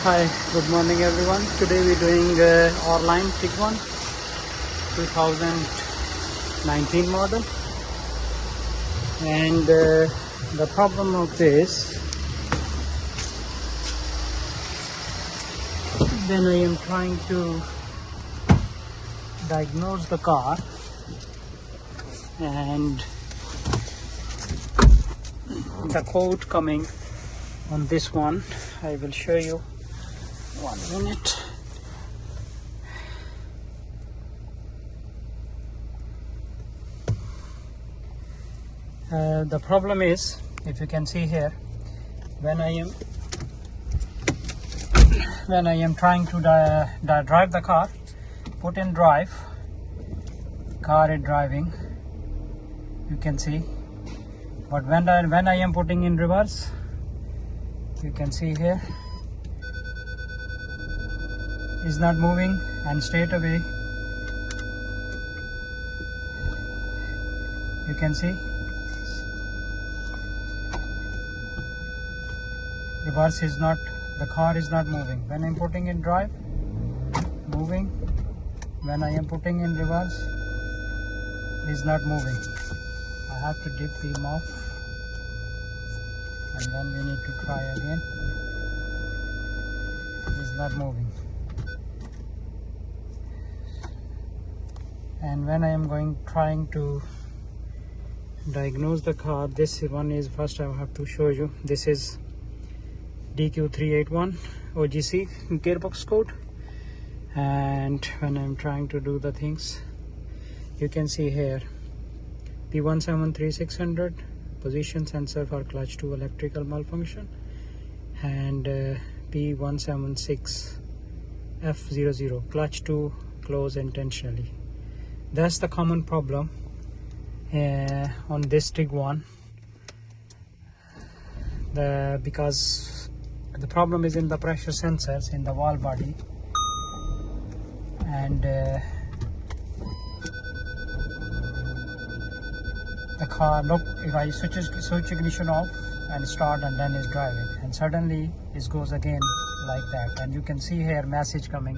Hi, good morning everyone. Today we're doing R-Line Tiguan 2019 model, and the problem of this, when I am trying to diagnose the car and the code coming on this one, I will show you. 1 minute. The problem is, if you can see here, when I am trying to drive the car, put in drive, car is driving, you can see, but when I am putting in reverse, you can see here, is not moving, and straight away you can see reverse is not, the car is not moving. When I am putting in drive, moving. When I am putting in reverse, is not moving. I have to dip beam off, and then we need to try again. Is not moving. And when I am trying to diagnose the car, this one is, first I have to show you, this is DQ381 OGC gearbox code, and when I'm trying to do the things, you can see here P173600 position sensor for clutch 2 electrical malfunction, and P176F00 clutch 2 close intentionally. That's the common problem on this Tiguan, because the problem is in the pressure sensors in the valve body, and the car, look, if I switch ignition off and start, and then it's driving, and suddenly it goes again like that, and you can see here message coming,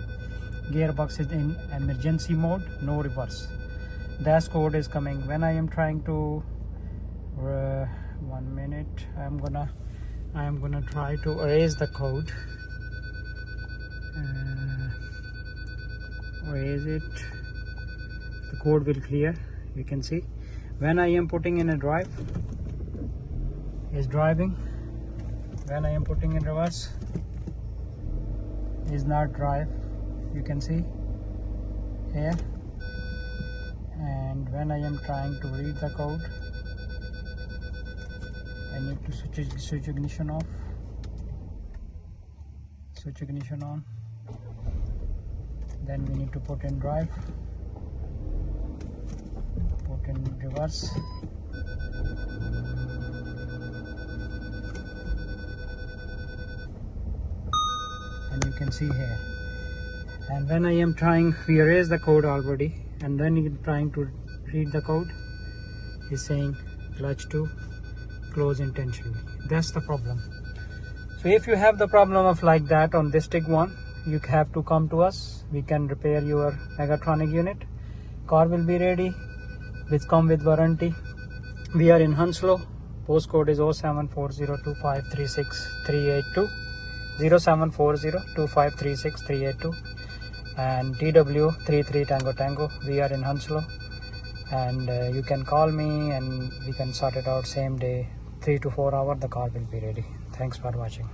gearbox is in emergency mode, no reverse. That code is coming. When I am trying to 1 minute, I am gonna try to erase the code, erase it. The code will clear. You can see when I am putting in a drive, is driving. When I am putting in reverse, is not drive. You can see here, and when I am trying to read the code, I need to switch ignition off, switch ignition on, then we need to put in drive, put in reverse, and you can see here. And when I am trying, we erased the code already, and then you trying to read the code, is saying clutch 2 close intentionally. That's the problem. So if you have the problem of like that on this Tiguan, you have to come to us. We can repair your Mechatronic unit. Car will be ready, which come with warranty. We are in Hounslow. Postcode is 07402536 07402536 and TW33 Tango. We are in Hounslow, and you can call me and we can sort it out same day. 3 to 4 hours the car will be ready. Thanks for watching.